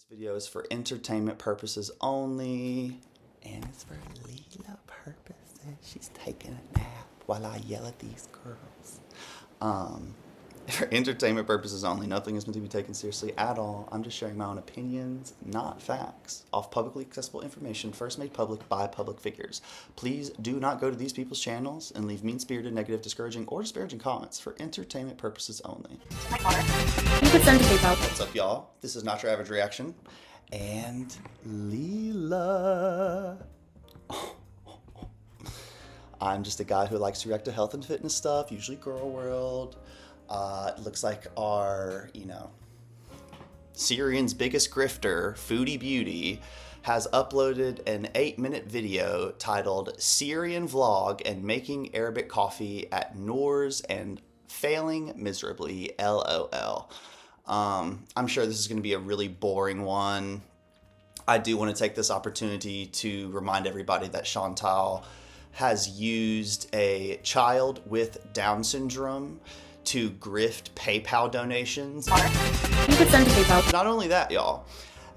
This video is for entertainment purposes only, and it's for Leela purposes. She's taking a nap while I yell at these girls. For entertainment purposes only, nothing is meant to be taken seriously at all. I'm just sharing my own opinions, not facts, off publicly accessible information first made public by public figures. Please do not go to these people's channels and leave mean-spirited, negative, discouraging, or disparaging comments for entertainment purposes only. What's up, y'all? This is Not Your Average Reaction, and Leela. I'm just a guy who likes to react to health and fitness stuff, usually girl world. It looks like our, Syrian's biggest grifter, Foodie Beauty, has uploaded an 8-minute video titled Syrian Vlog and Making Arabic Coffee at NOOR'S and Failing Miserably, LOL. I'm sure this is going to be a really boring one. I do want to take this opportunity to remind everybody that Chantal has used a child with Down syndrome to grift PayPal donations. You could send to PayPal. Not only that, y'all,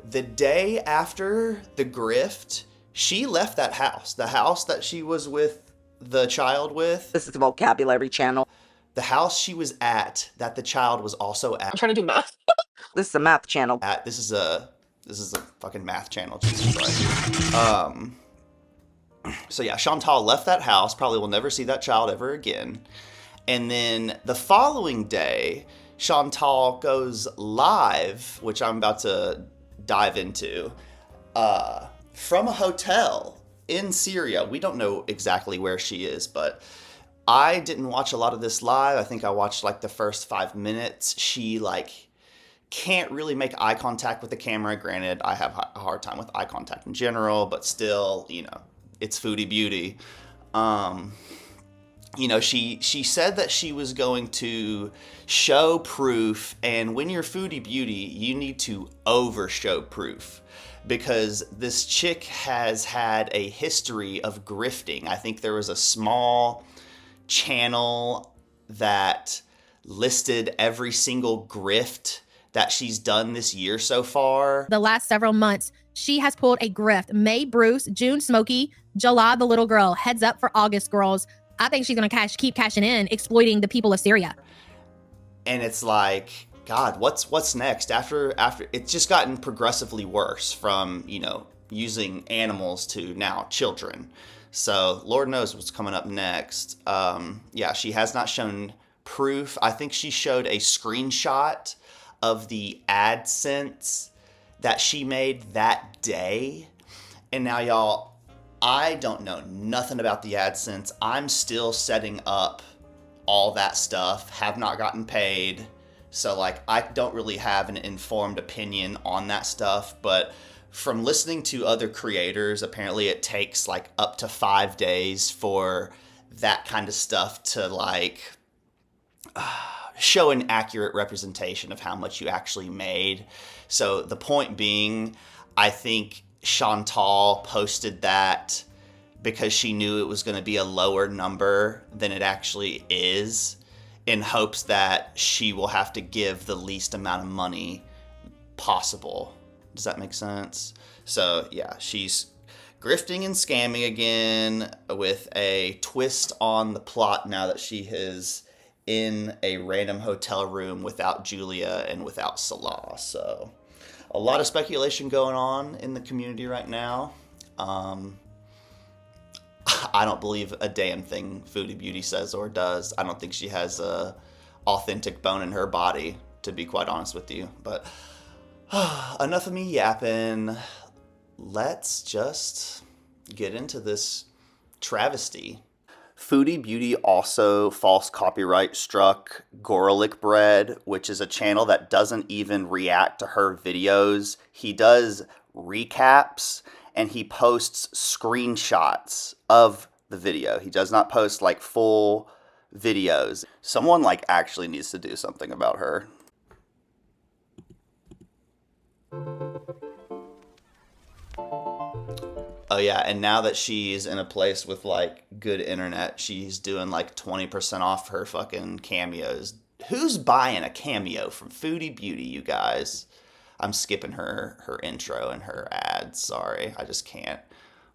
the day after the grift, she left that house. The house that she was with the child with. This is the vocabulary channel. The house she was at, that the child was also at. I'm trying to do math. This is a math channel. This is a fucking math channel, Jesus Christ. So yeah, Chantal left that house, probably will never see that child ever again. And then the following day, Chantal goes live, which I'm about to dive into, from a hotel in Syria. We don't know exactly where she is, but I didn't watch a lot of this live. I think I watched like the first 5 minutes. She can't really make eye contact with the camera. Granted, I have a hard time with eye contact in general, but still, it's Foodie Beauty. She said that she was going to show proof, and when you're Foodie Beauty, you need to over-show proof, because this chick has had a history of grifting. I think there was a small channel that listed every single grift that she's done this year so far. The last several months, she has pulled a grift. May, Bruce, June, Smokey, July, the little girl. Heads up for August, girls. I think she's going to keep cashing in, exploiting the people of Syria. And it's like, God, what's next? After it's just gotten progressively worse from, using animals to now children. So Lord knows what's coming up next. Yeah, she has not shown proof. I think she showed a screenshot of the AdSense that she made that day. And now, y'all, I don't know nothing about the AdSense. I'm still setting up all that stuff, have not gotten paid. So I don't really have an informed opinion on that stuff, but from listening to other creators, apparently it takes up to 5 days for that kind of stuff to show an accurate representation of how much you actually made. So the point being, I think Chantal posted that because she knew it was going to be a lower number than it actually is, in hopes that she will have to give the least amount of money possible. Does that make sense? So yeah, she's grifting and scamming again with a twist on the plot now that she is in a random hotel room without Julia and without Salah. So a lot of speculation going on in the community right now. I don't believe a damn thing Foodie Beauty says or does. I don't think she has a authentic bone in her body, to be quite honest with you. But enough of me yapping. Let's just get into this travesty. Foodie Beauty also false copyright struck Gorelick Bread, which is a channel that doesn't even react to her videos. He does recaps and he posts screenshots of the video. He does not post full videos. Someone actually needs to do something about her. Oh yeah, and now that she's in a place with good internet, she's doing 20% off her fucking cameos. Who's buying a cameo from Foodie Beauty, you guys? I'm skipping her intro and her ads. Sorry, I just can't.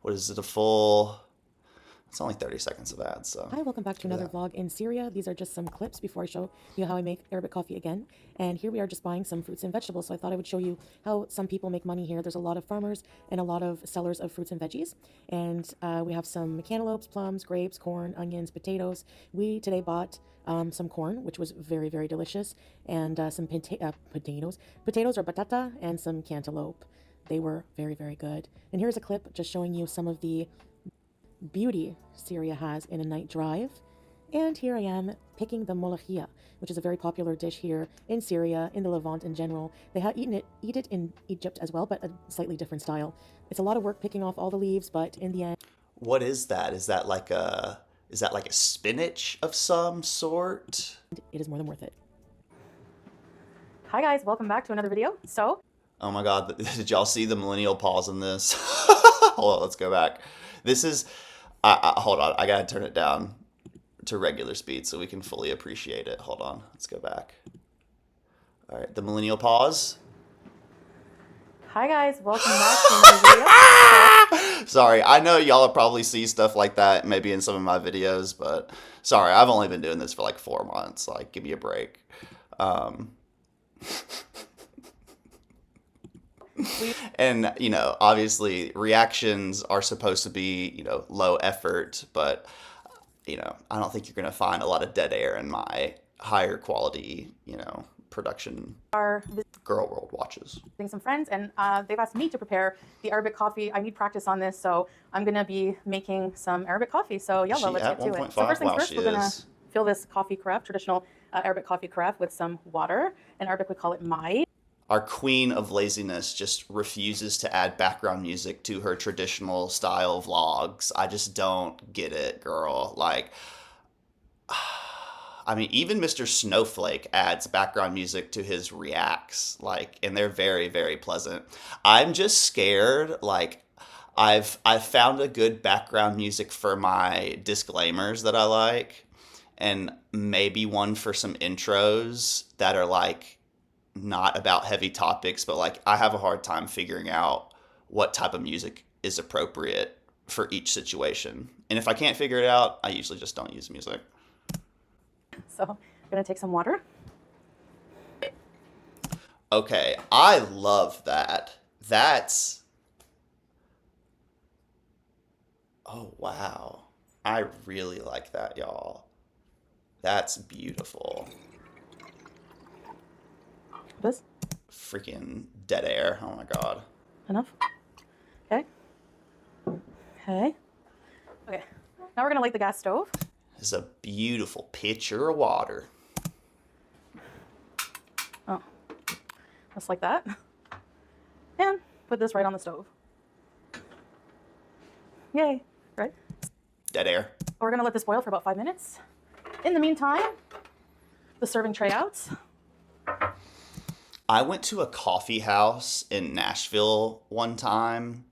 What is it? A full? It's only 30 seconds of ads. So hi, welcome back to another vlog in Syria. These are just some clips before I show you how I make Arabic coffee again. And here we are just buying some fruits and vegetables. So I thought I would show you how some people make money here. There's a lot of farmers and a lot of sellers of fruits and veggies. And we have some cantaloupes, plums, grapes, corn, onions, potatoes. We today bought some corn, which was very, very delicious, and some potatoes or batata, and some cantaloupe. They were very, very good. And here's a clip just showing you some of the beauty Syria has in a night drive. And here I am picking the molahia, which is a very popular dish here in Syria, in the Levant in general. They have eat it in Egypt as well, but a slightly different style. It's a lot of work picking off all the leaves, but in the end. What is that? Is that like a spinach of some sort? It is more than worth it. Hi guys, welcome back to another video. So, Oh my God, did y'all see the millennial pause in this? Hold on, let's go back. This is, hold on, I gotta turn it down to regular speed so we can fully appreciate it. Hold on, let's go back. All right, the millennial pause. hi guys, welcome back to another video. Sorry, I know y'all probably see stuff like that maybe in some of my videos, but sorry, I've only been doing this for like 4 months. Like, give me a break. And, you know, obviously reactions are supposed to be, you know, low effort, but, you know, I don't think you're going to find a lot of dead air in my higher quality, you know, production Are girl world watches. visiting some friends, and they've asked me to prepare the Arabic coffee. I need practice on this, so I'm gonna be making some Arabic coffee. So She yalla, let's at get to 1.5? it. So first things Wow, first, she we're gonna is. fill this coffee carafe, traditional Arabic coffee carafe, with some water. In Arabic, we call it mai. Our queen of laziness just refuses to add background music to her traditional style vlogs. I just don't get it, girl. Like, I mean, even Mr. Snowflake adds background music to his reacts, like, and they're very, very pleasant. I'm just scared, like, I've found a good background music for my disclaimers that I like, and maybe one for some intros that are like not about heavy topics, but like I have a hard time figuring out what type of music is appropriate for each situation. And if I can't figure it out, I usually just don't use music. So I'm gonna take some water. Okay, I love that. That's... Oh, wow. I really like that, y'all. That's beautiful. This Freaking dead air. Oh my God. enough. Okay. Okay. Okay. Now we're gonna light the gas stove. It's a beautiful pitcher of water. Oh, just like that. And put this right on the stove. Yay, right? Dead air. We're gonna let this boil for about 5 minutes. In the meantime, the serving tray out. I went to a coffee house in Nashville one time.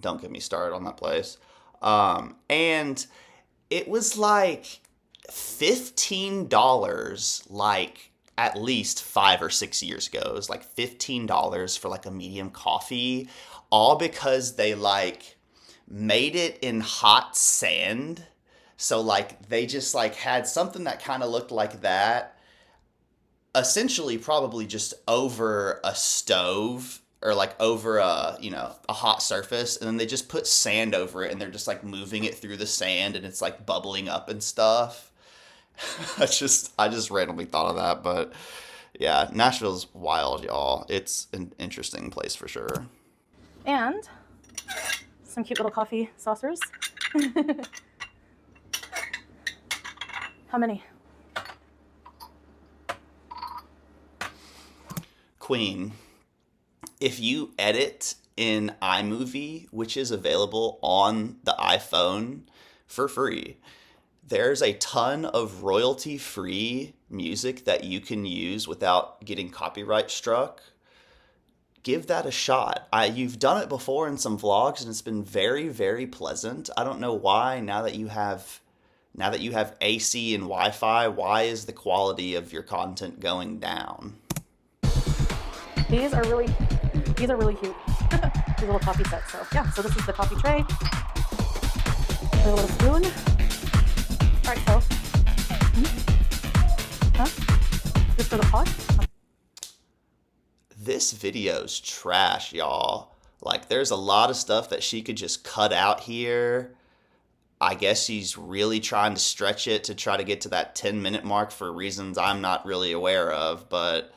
Don't get me started on that place. And it was like $15, like at least 5 or 6 years ago. It was like $15 for like a medium coffee, all because they like made it in hot sand. So like they just like had something that kind of looked like that, essentially probably just over a stove or like over a, you know, a hot surface, and then they just put sand over it and they're just like moving it through the sand and it's like bubbling up and stuff. I just randomly thought of that, but yeah, Nashville's wild, y'all. It's an interesting place for sure. And some cute little coffee saucers. How many? Queen, if you edit in iMovie, which is available on the iPhone for free, there's a ton of royalty-free music that you can use without getting copyright struck. Give that a shot. You've done it before in some vlogs, and it's been very, very pleasant. I don't know why, now that you have AC and Wi-Fi, why is the quality of your content going down? These are really cute. These little coffee sets. So yeah, so this is the coffee tray. A little spoon. All right, so. Huh? Just for the pot? This video's trash, y'all. Like, there's a lot of stuff that she could just cut out here. I guess she's really trying to stretch it to try to get to that 10-minute mark for reasons I'm not really aware of, but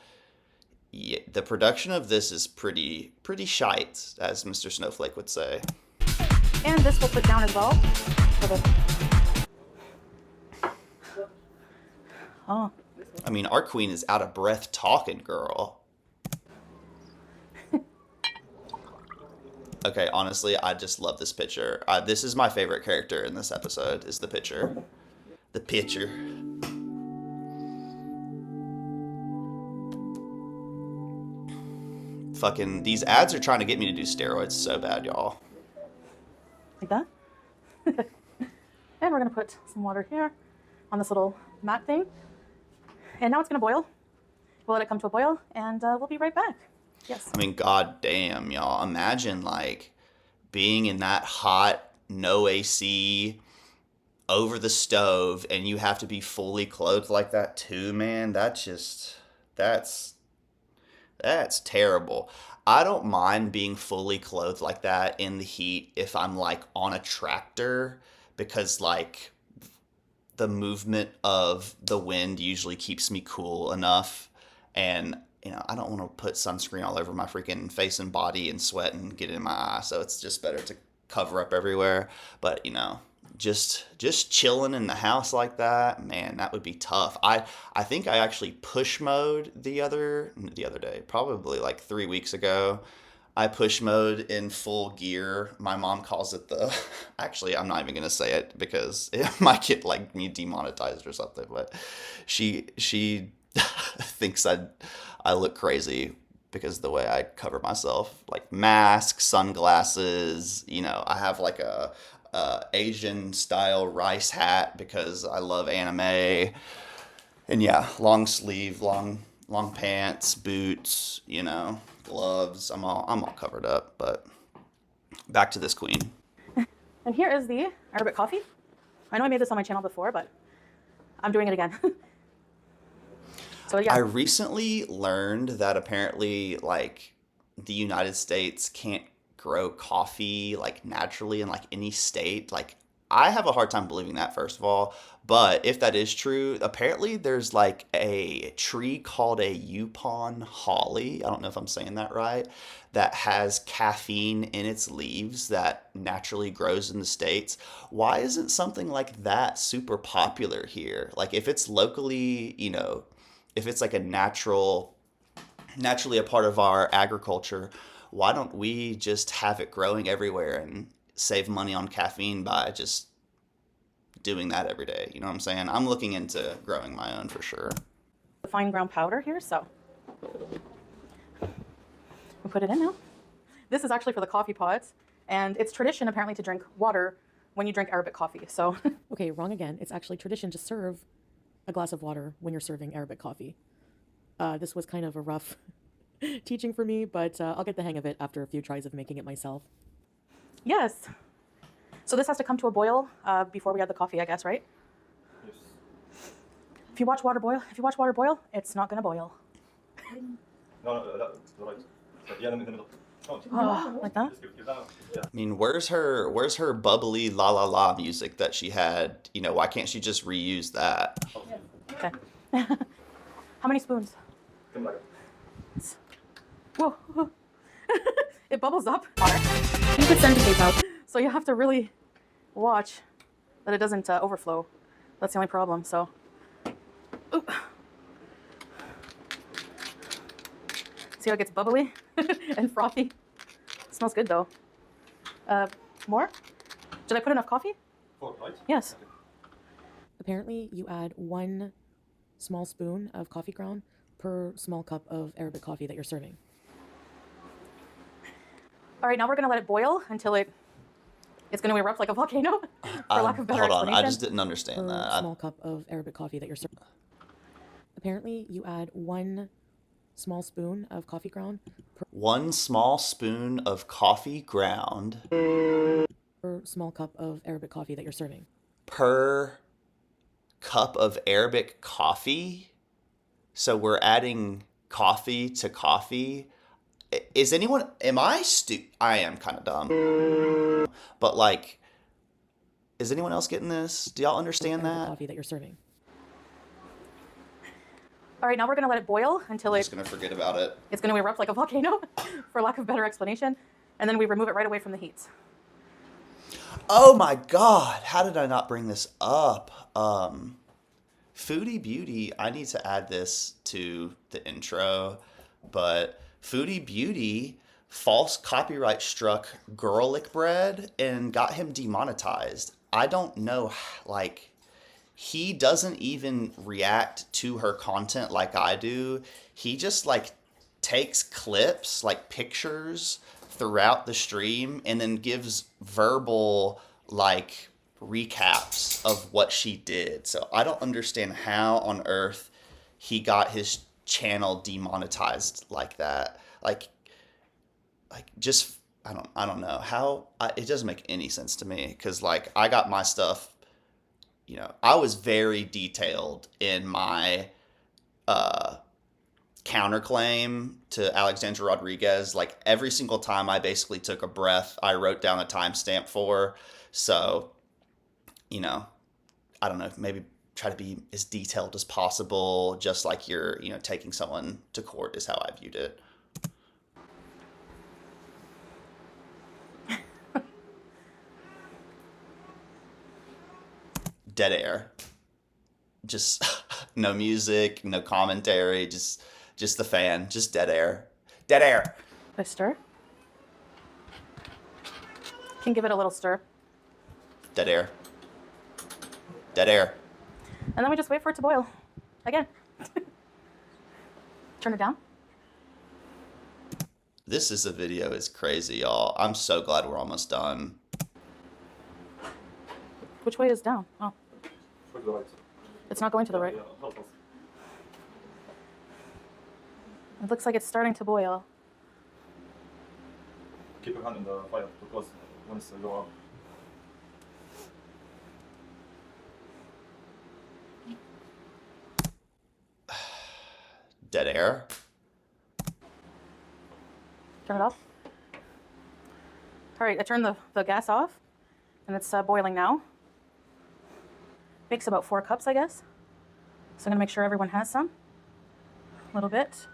yeah, the production of this is pretty shite, as Mr. Snowflake would say. And this we'll put down as well. For the... Oh. I mean, our queen is out of breath talking, girl. Okay, honestly, I just love this picture. This is my favorite character in this episode, is the picture. The picture. Fucking, these ads are trying to get me to do steroids so bad, y'all. Like that. And we're gonna put some water here on this little mat thing. And now it's gonna boil. We'll let it come to a boil and we'll be right back. Yes. I mean, god damn, y'all. Imagine, like, being in that hot, no AC, over the stove, and you have to be fully clothed like that too, man. That's terrible. I don't mind being fully clothed like that in the heat if I'm, like, on a tractor, because, like, the movement of the wind usually keeps me cool enough, and you know, I don't want to put sunscreen all over my freaking face and body and sweat and get in my eye, so it's just better to cover up everywhere. But, you know, just chilling in the house like that, man, that would be tough. I think I actually push mode the other day, probably like 3 weeks ago. I push mode in full gear. My mom calls it the... Actually, I'm not even going to say it because it might get, like, me demonetized or something, but she thinks I look crazy because of the way I cover myself, like mask, sunglasses, you know, I have like a Asian style rice hat because I love anime, and yeah, long sleeve, long pants, boots, you know, gloves. I'm all covered up. But back to this queen. And here is the Arabic coffee. I know I made this on my channel before, but I'm doing it again. So yeah. I recently learned that apparently, like, the United States can't grow coffee, like, naturally in, like, any state. Like, I have a hard time believing that, first of all. But if that is true, apparently there's, like, a tree called a Yupon holly, I don't know if I'm saying that right, that has caffeine in its leaves that naturally grows in the States. Why isn't something like that super popular here? Like, if it's locally, you know, if it's like a naturally a part of our agriculture, why don't we just have it growing everywhere and save money on caffeine by just doing that every day? You know what I'm saying? I'm looking into growing my own for sure. The fine ground powder here, so we'll put it in now. This is actually for the coffee pots, and it's tradition apparently to drink water when you drink Arabic coffee, so. Okay, wrong again. It's actually tradition to serve a glass of water when you're serving Arabic coffee. This was kind of a rough teaching for me, but I'll get the hang of it after a few tries of making it myself. Yes. So this has to come to a boil before we add the coffee, I guess, right? Yes. If you watch water boil, it's not gonna boil. No, right. Yeah, in the middle. Oh, like that? I mean, where's her bubbly la la la music that she had? You know, why can't she just reuse that? Okay. How many spoons? Whoa. It bubbles up. You could send tape out. So you have to really watch that it doesn't overflow. That's the only problem, so. Oop. See how it gets bubbly and frothy? It smells good though. More? Did I put enough coffee? 4, right? Yes. Apparently, you add 1 small spoon of coffee ground per small cup of Arabic coffee that you're serving. All right, now we're gonna let it boil until it's gonna erupt like a volcano, for lack of better Hold on, explanation. I just didn't understand Per that. small cup of Arabic coffee that you're serving. Apparently, you add 1 small spoon of coffee ground 1 small spoon of coffee ground per small cup of Arabic coffee that you're serving. per cup of Arabic coffee. So we're adding coffee to coffee. Is anyone, am I I am kind of dumb. But like, is anyone else getting this? Do y'all understand Arabic that? coffee that you're serving. All right, now we're gonna let it boil until I'm just gonna forget about it. it's gonna erupt like a volcano, for lack of better explanation. And then we remove it right away from the heat. Oh my God, how did I not bring this up? Foodie Beauty, I need to add this to the intro, but Foodie Beauty false copyright struck garlic bread and got him demonetized. I don't know, like, he doesn't even react to her content like I do. He just like takes clips, like pictures throughout the stream, and then gives verbal like recaps of what she did. So I don't understand how on earth he got his channel demonetized like that. Like just I don't know how. It doesn't make any sense to me, because like I got my stuff, you know, I was very detailed in my counterclaim to Alexandra Rodriguez. Like every single time I basically took a breath, I wrote down a timestamp for. So, you know, I don't know, maybe try to be as detailed as possible, just like you're, you know, taking someone to court is how I viewed it. Dead air. Just no music, no commentary, just the fan, just dead air. Dead air. I stir. Can give it a little stir. Dead air. Dead air. And then we just wait for it to boil again. Turn it down. This is a video is crazy, y'all. I'm so glad we're almost done. Which way is down? Oh, To the right. it's not going to the right. Yeah, help us. It looks like it's starting to boil. Keep your hand in the fire because once you go up. Dead air. Turn it off. All right, I turned the gas off, and it's boiling now. Makes about 4 cups, I guess. So I'm gonna make sure everyone has some. A little bit.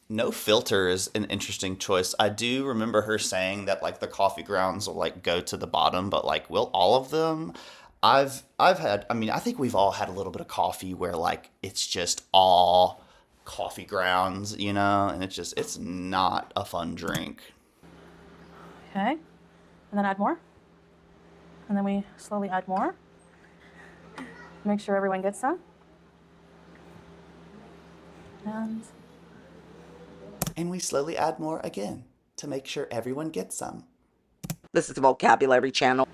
No filter is an interesting choice. I do remember her saying that like the coffee grounds will like go to the bottom, but like will all of them? I've had, I mean, I think we've all had a little bit of coffee where like it's just all coffee grounds, you know, and it's not a fun drink. Okay, and then add more. And then we slowly add more. Make sure everyone gets some. And we slowly add more again to make sure everyone gets some. This is the vocabulary channel.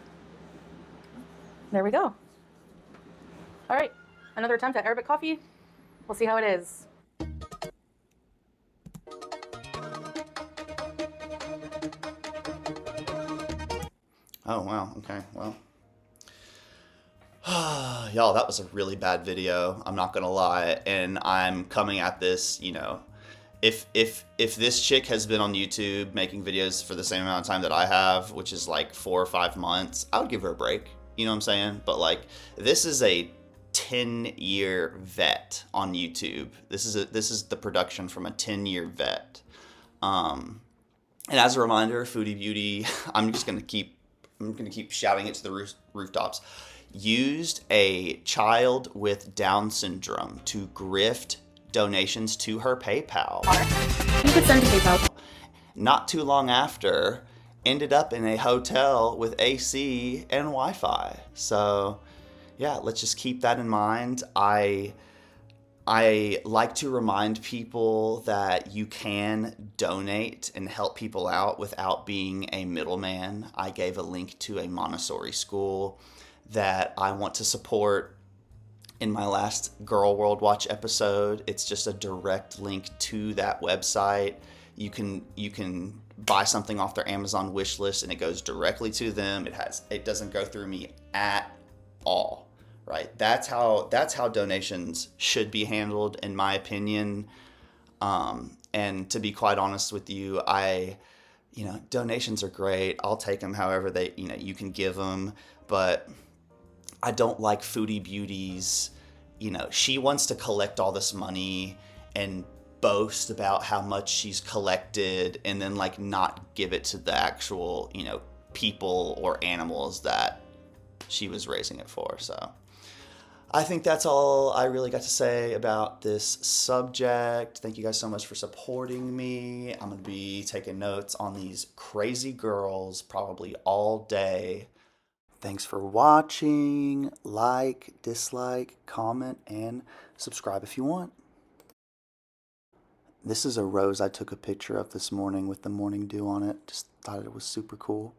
There we go. All right, another attempt at Arabic coffee. We'll see how it is. Oh, wow. Okay, well. Y'all, that was a really bad video. I'm not gonna lie. And I'm coming at this, you know, if this chick has been on YouTube making videos for the same amount of time that I have, which is like 4 or 5 months, I would give her a break. You know what I'm saying? But like, this is a 10-year vet on YouTube. This is the production from a 10-year vet. And as a reminder, Foodie Beauty, I'm gonna keep shouting it to the rooftops. Used a child with Down syndrome to grift donations to her PayPal. You could send to PayPal. Not too long after, ended up in a hotel with AC and Wi-Fi. So, yeah, let's just keep that in mind. I like to remind people that you can donate and help people out without being a middleman. I gave a link to a Montessori school that I want to support. in my last Girl World Watch episode. It's just a direct link to that website. You can buy something off their Amazon wish list and it goes directly to them. It doesn't go through me at all, right? That's how donations should be handled, in my opinion. And to be quite honest with you, donations are great. I'll take them however you can give them, but I don't like Foodie Beauty's, she wants to collect all this money and boast about how much she's collected and then like not give it to the actual, people or animals that she was raising it for. So I think that's all I really got to say about this subject. Thank you guys so much for supporting me. I'm going to be taking notes on these crazy girls probably all day. Thanks for watching. Like, dislike, comment, and subscribe if you want. This is a rose I took a picture of this morning with the morning dew on it. Just thought it was super cool.